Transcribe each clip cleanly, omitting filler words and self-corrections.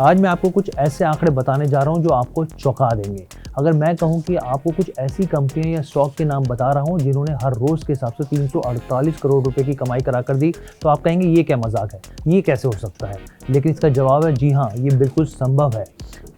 आज मैं आपको कुछ ऐसे आंकड़े बताने जा रहा हूँ जो आपको चौंका देंगे। अगर मैं कहूँ कि आपको कुछ ऐसी कंपनियाँ या स्टॉक के नाम बता रहा हूँ जिन्होंने हर रोज़ के हिसाब से 348 करोड़ रुपए की कमाई करा कर दी, तो आप कहेंगे ये क्या मज़ाक है, ये कैसे हो सकता है? लेकिन इसका जवाब है जी हाँ, ये बिल्कुल संभव है।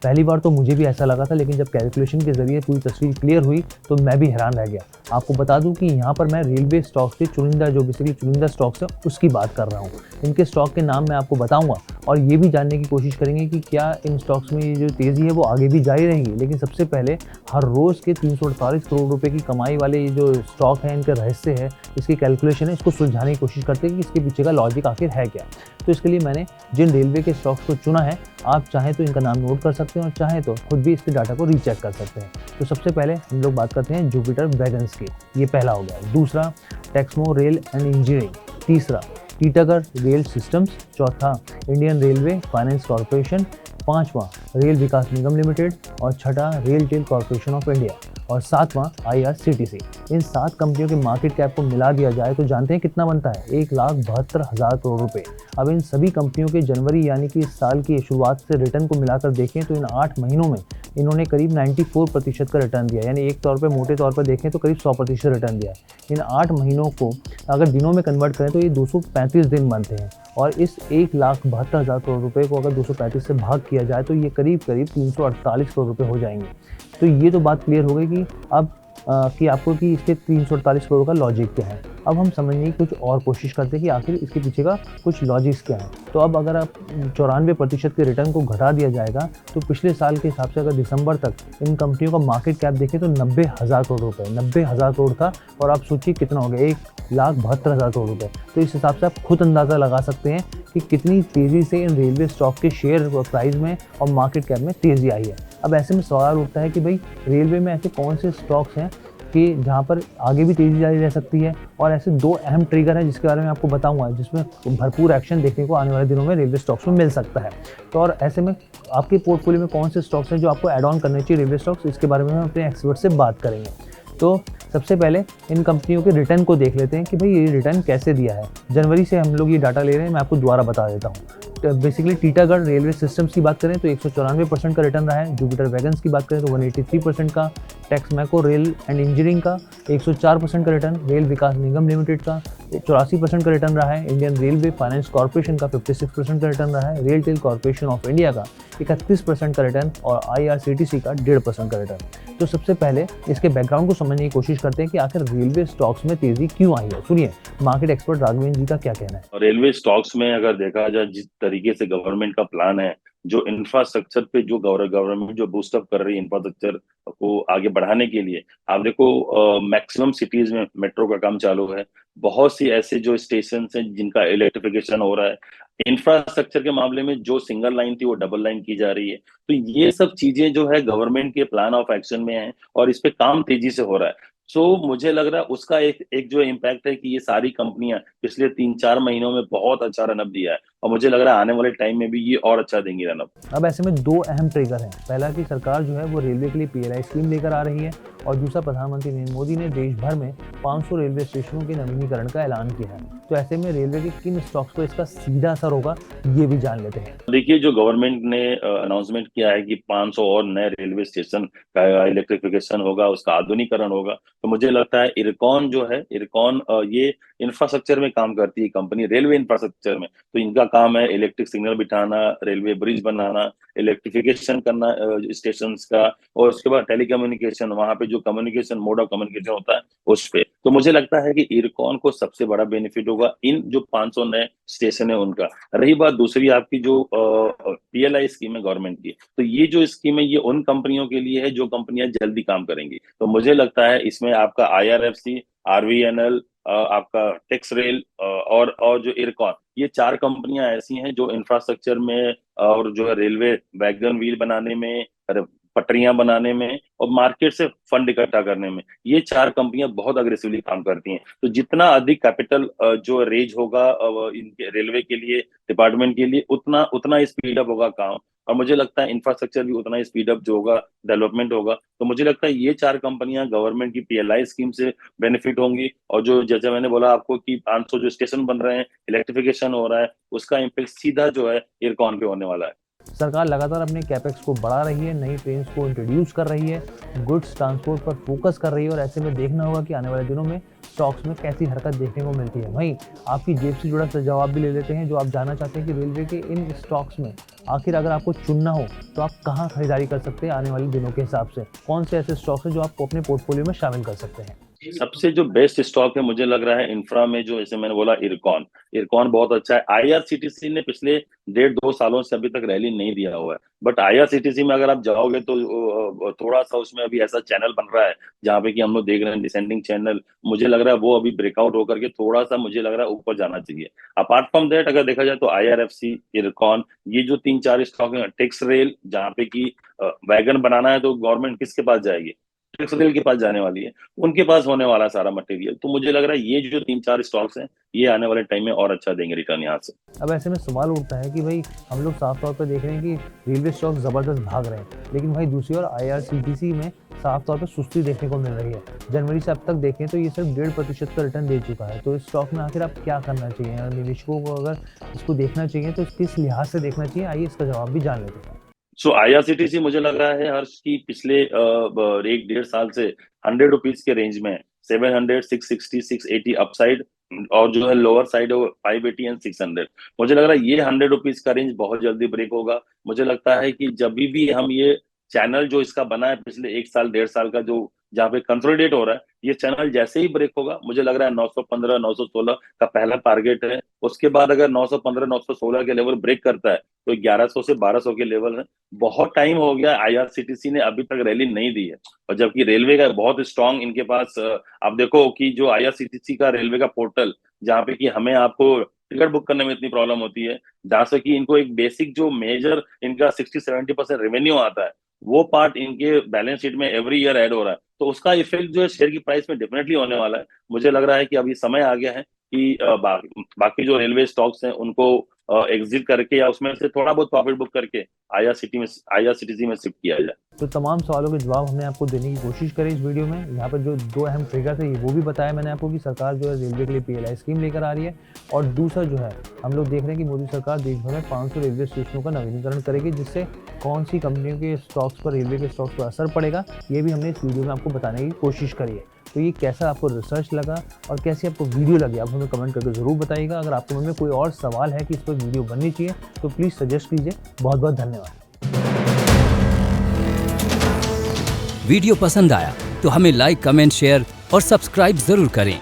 पहली बार तो मुझे भी ऐसा लगा था, लेकिन जब कैलकुलेशन के ज़रिए पूरी तस्वीर क्लियर हुई तो मैं भी हैरान रह गया। आपको बता दूँ कि यहाँ पर मैं रेलवे स्टॉक्स के चुनिंदा जो बेसिकली चुनिंदा स्टॉक्स हैं उसकी बात कर रहा हूँ। इनके स्टॉक के नाम मैं आपको बताऊँगा और ये भी जानने की कोशिश करेंगे कि क्या इन स्टॉक्स में ये जो तेज़ी है वो आगे भी जारी रहेगी। लेकिन सबसे पहले हर रोज़ के 348 करोड़ रुपए की कमाई वाले ये जो स्टॉक है, इनका रहस्य है, इसकी कैलकुलेशन है, इसको सुलझाने की कोशिश करते हैं कि इसके पीछे का लॉजिक आखिर है क्या। तो इसके लिए मैंने जिन रेलवे के स्टॉक्स को चुना है, आप चाहें तो इनका नाम नोट कर सकते हैं और चाहें तो खुद भी इसके डाटा को रीचेक कर सकते हैं। तो सबसे पहले हम लोग बात करते हैं जुपिटर वैगन्स की, ये पहला हो गया। दूसरा टेक्समो रेल एंड इंजीनियरिंग, तीसरा टीटागढ़ रेल सिस्टम्स, चौथा इंडियन रेलवे फाइनेंस कॉरपोरेशन, पांचवा रेल विकास निगम लिमिटेड और छठा RailTel corporation of India और सातवां आईआरसीटीसी। इन 7 कंपनियों के मार्केट कैप को मिला दिया जाए तो जानते हैं कितना बनता है? 1,72,000 करोड़ रुपए। अब इन सभी कंपनियों के जनवरी यानी कि इस साल की शुरुआत से रिटर्न को मिलाकर देखें तो इन 8 महीनों में इन्होंने करीब 94% का रिटर्न दिया, यानी एक तौर पे मोटे तौर पर देखें तो करीब 100% रिटर्न दिया है। इन 8 महीनों को अगर दिनों में कन्वर्ट करें तो ये 235 दिन बनते हैं और इस 1,72,000 करोड़ रुपए को अगर 235 से भाग किया जाए तो ये करीब 348 करोड़ रुपए हो जाएंगे। तो ये तो बात क्लियर हो गई कि अब कि आपको कि इसके 348 करोड़ का लॉजिक क्या है। अब हम समझने की कुछ और कोशिश करते हैं कि आखिर इसके पीछे का कुछ लॉजिक्स क्या है। तो अब अगर आप 94% के रिटर्न को घटा दिया जाएगा तो पिछले साल के हिसाब से अगर दिसंबर तक इन कंपनियों का मार्केट कैप देखें तो 90,000 करोड़ रुपए, 90,000 करोड़ था और आप सोचिए कितना हो गया, 1,72,000 करोड़ रुपए। तो इस हिसाब से आप खुद अंदाज़ा लगा सकते हैं कि कितनी तेज़ी से इन रेलवे स्टॉक के शेयर प्राइस में और मार्केट कैप में तेज़ी आई है। अब ऐसे में सवाल उठता है कि भाई रेलवे में ऐसे कौन से स्टॉक्स हैं कि जहाँ पर आगे भी तेज़ी जारी रह सकती है, और ऐसे 2 अहम ट्रिगर हैं जिसके बारे में आपको बताऊंगा, जिसमें भरपूर एक्शन देखने को आने वाले दिनों में रेलवे स्टॉक्स में मिल सकता है। तो और ऐसे में आपके पोर्टफोलियो में कौन से स्टॉक्स हैं जो आपको ऐड ऑन करने चाहिए रेलवे स्टॉक्स, इसके बारे में हम अपने एक्सपर्ट से बात करेंगे। तो सबसे पहले इन कंपनियों के रिटर्न को देख लेते हैं कि भाई ये रिटर्न कैसे दिया है। जनवरी से हम लोग ये डाटा ले रहे हैं, मैं आपको दोबारा बता देता हूँ। बेसिकली टीटागढ़ रेलवे सिस्टम्स की बात करें तो 194% का रिटर्न रहा है। जुपिटर वैगन्स की बात करें तो 183% का, टेक्समैको रेल एंड इंजीनियरिंग का 104% का return, rail Vikas Nigam limited का 84% का रिटर्न रहा है, इंडियन रेलवे फाइनेंस कॉरपोरेशन का 56% का रिटर्न रहा है, RailTel corporation of India का 31% का रिटर्न और आईआरसीटीसी का 1.5% का रिटर्न। तो सबसे पहले इसके बैकग्राउंड को समझने की कोशिश करते हैं कि आखिर रेलवे स्टॉक्स में तेजी क्यों आई है। सुनिए मार्केट एक्सपर्ट राघवेंद्र जी का क्या कहना है। रेलवे स्टॉक्स में अगर देखा जाए, जिस तरीके से गवर्नमेंट का प्लान है, जो इंफ्रास्ट्रक्चर पे जो गवर्नमेंट जो बूस्टअप कर रही है इंफ्रास्ट्रक्चर को आगे बढ़ाने के लिए, आप देखो मैक्सिमम सिटीज में मेट्रो का काम चालू है। बहुत सी ऐसे जो स्टेशन हैं जिनका इलेक्ट्रिफिकेशन हो रहा है। इंफ्रास्ट्रक्चर के मामले में जो सिंगल लाइन थी वो डबल लाइन की जा रही है। तो ये सब चीजें जो है गवर्नमेंट के प्लान ऑफ एक्शन में है और इस पे काम तेजी से हो रहा है। सो मुझे लग रहा है उसका एक एक जो इम्पैक्ट है कि ये सारी कंपनियां पिछले 3-4 महीनों में बहुत अच्छा रनअप दिया है और मुझे लग रहा है आने वाले टाइम में भी ये और अच्छा देंगी रनअप। अब ऐसे में 2 अहम ट्रिगर हैं। पहला कि सरकार जो है वो रेलवे के लिए पीएलआई स्कीम लेकर आ रही है और दूसरा प्रधानमंत्री नरेंद्र मोदी ने देश भर में 500 रेलवे स्टेशनों के नवीनीकरण का ऐलान किया है। तो ऐसे में रेलवे के किन स्टॉक्स पर इसका सीधा असर होगा, ये भी जान लेते हैं। देखिए, जो गवर्नमेंट ने अनाउंसमेंट किया है कि 500 और नए रेलवे स्टेशन का इलेक्ट्रिफिकेशन होगा, उसका आधुनिकरण होगा, तो मुझे लगता है इरकॉन जो है, इरकॉन ये इंफ्रास्ट्रक्चर में काम करती है कंपनी, रेलवे इंफ्रास्ट्रक्चर में। तो इनका काम है इलेक्ट्रिक सिग्नल बिठाना, रेलवे ब्रिज बनाना, इलेक्ट्रिफिकेशन करना स्टेशन का, और उसके बाद टेलीकम्युनिकेशन, वहां पे जो कम्युनिकेशन मोड ऑफ कम्युनिकेशन होता है उस पे। तो मुझे लगता है कि इरकॉन को सबसे बड़ा बेनिफिट होगा इन जो 500 नए स्टेशन है उनका। रही बात दूसरी आपकी जो पीएलआई स्कीम है गवर्नमेंट की, तो ये जो स्कीम है ये उन कंपनियों के लिए है जो कंपनियां जल्दी काम करेंगी। तो मुझे लगता है इसमें आपका आईआरएफसी, आरवीएनएल, आपका टेक्स रेल और जो इरकॉन, ये 4 कंपनियां ऐसी हैं जो इंफ्रास्ट्रक्चर में और जो है रेलवे वैगन व्हील बनाने में, पटरियां बनाने में और मार्केट से फंड इकट्ठा करने में, ये 4 कंपनियां बहुत अग्रेसिवली काम करती हैं। तो जितना अधिक कैपिटल जो रेज होगा इनके रेलवे के लिए, डिपार्टमेंट के लिए, उतना उतना स्पीड अप होगा काम। और मुझे लगता है इंफ्रास्ट्रक्चर भी उतना स्पीड अप जो होगा, डेवलपमेंट होगा। तो मुझे लगता है ये 4 कंपनियां गवर्नमेंट की पीएलआई स्कीम से बेनिफिट होंगी। और जो जैसे मैंने बोला आपको कि 500 जो स्टेशन बन रहे हैं, इलेक्ट्रिफिकेशन हो रहा है, उसका इम्पेक्ट सीधा जो है इरकॉन पे होने वाला है। सरकार लगातार अपने कैपेक्स को बढ़ा रही है, नई ट्रेन्स को इंट्रोड्यूस कर रही है, गुड्स ट्रांसपोर्ट पर फोकस कर रही है और ऐसे में देखना होगा कि आने वाले दिनों में स्टॉक्स में कैसी हरकत देखने को मिलती है। वहीं आपकी जेब से जुड़ा जवाब भी ले लेते हैं, जो आप जानना चाहते हैं कि रेलवे के इन स्टॉक्स में आखिर अगर आपको चुनना हो तो आप कहाँ खरीदारी कर सकते हैं आने वाले दिनों के हिसाब से, कौन से ऐसे स्टॉक्स हैं जो आप अपने पोर्टफोलियो में शामिल कर सकते हैं। सबसे जो बेस्ट स्टॉक है मुझे लग रहा है इंफ्रा में, जो जैसे मैंने बोला इरकॉन, इरकॉन बहुत अच्छा है। आईआरसीटीसी ने पिछले 1.5-2 सालों से अभी तक रैली नहीं दिया हुआ है, बट आईआरसीटीसी में अगर आप जाओगे तो थोड़ा सा उसमें अभी ऐसा चैनल बन रहा है जहाँ पे कि हम लोग देख रहे हैं डिसेंडिंग चैनल, मुझे लग रहा है वो अभी ब्रेकआउट होकर के थोड़ा सा मुझे लग रहा है ऊपर जाना चाहिए। अपार्ट फ्रॉम दैट अगर देखा जाए तो आईआरएफसी, इरकॉन, ये जो 3-4 स्टॉक है, टेक्स रेल जहाँ पे कि वैगन बनाना है तो गवर्नमेंट किसके पास जाएगी, टेक्स रेल के पास जाने वाली है, उनके पास होने वाला सारा मटेरियल। तो मुझे लग रहा है ये जो 3-4 स्टॉक्स हैं ये आने वाले टाइम में और अच्छा देंगे रिटर्न यहाँ से। अब ऐसे में सवाल उठता है कि भाई हम लोग साफ तौर पर देख रहे हैं कि रेलवे स्टॉक जबरदस्त भाग रहे हैं, लेकिन भाई दूसरी ओर आईआरसीटीसी में साफ तौर पर सुस्ती देखने को मिल रही है। जनवरी से अब तक देखें तो ये सिर्फ 1.5% का रिटर्न दे चुका है। तो इस स्टॉक में आखिर आप क्या करना चाहिए, निवेशकों को अगर इसको देखना चाहिए तो किस लिहाज से देखना चाहिए, आइए इसका जवाब भी जान लेते हैं। सो आईआरसीटीसी मुझे लग रहा है हर्ष की पिछले 1-1.5 साल से 100 रुपीज के रेंज में 700, 660, 680 अपसाइड, और जो है लोअर साइड है वो 580 एंड 600। मुझे लग रहा है ये 100 रुपीज का रेंज बहुत जल्दी ब्रेक होगा। मुझे लगता है कि जब भी हम ये चैनल जो इसका बना है पिछले 1 साल 1.5 साल का, जो जहाँ पे कंसोलिडेट हो रहा है, ये चैनल जैसे ही ब्रेक होगा मुझे लग रहा है 915, 916 का पहला टारगेट है। उसके बाद अगर 915, 916 के लेवल ब्रेक करता है तो 1100 से 1200 के लेवल है। बहुत टाइम हो गया आईआरसीटीसी ने अभी तक रैली नहीं दी है, और जबकि रेलवे का बहुत स्ट्रांग इनके पास, आप देखो कि जो आईआरसीटीसी का रेलवे का पोर्टल, जहाँ पे कि हमें आपको टिकट बुक करने में इतनी प्रॉब्लम होती है, जहाँ से कि इनको एक बेसिक जो मेजर इनका 60-70% रेवेन्यू आता है, वो पार्ट इनके बैलेंस शीट में एवरी ईयर ऐड हो रहा है। तो उसका इफेक्ट जो है शेयर की प्राइस में डेफिनेटली होने वाला है। मुझे लग रहा है कि अभी समय आ गया है कि बाकी जो रेलवे स्टॉक्स हैं उनको एग्जिट करके या उसमें से थोड़ा बहुत प्रॉफिट बुक करके आईआरसीटीसी में शिफ्ट किया जाए। तो तमाम सवालों के जवाब हमने आपको देने की कोशिश करी इस वीडियो में। यहाँ पर जो 2 अहम ट्रिगर थे वो भी बताया मैंने आपको कि सरकार जो है रेलवे के लिए पीएलआई स्कीम लेकर आ रही है, और दूसरा जो है हम लोग देख रहे हैं कि मोदी सरकार देश भर में 500 रेलवे स्टेशनों का नवीनीकरण करेगी, जिससे कौन सी कंपनियों के स्टॉक्स पर, रेलवे के स्टॉक्स पर असर पड़ेगा, ये भी हमने इस वीडियो में आपको बताने की कोशिश करी है। तो ये कैसा आपको रिसर्च लगा और कैसी आपको वीडियो लगी, आप हमें कमेंट करके ज़रूर बताइएगा। अगर आपके मन में कोई और सवाल है कि इस पर वीडियो बननी चाहिए तो प्लीज़ सजेस्ट कीजिए। बहुत बहुत धन्यवाद। वीडियो पसंद आया तो हमें लाइक, कमेंट, शेयर और सब्सक्राइब जरूर करें।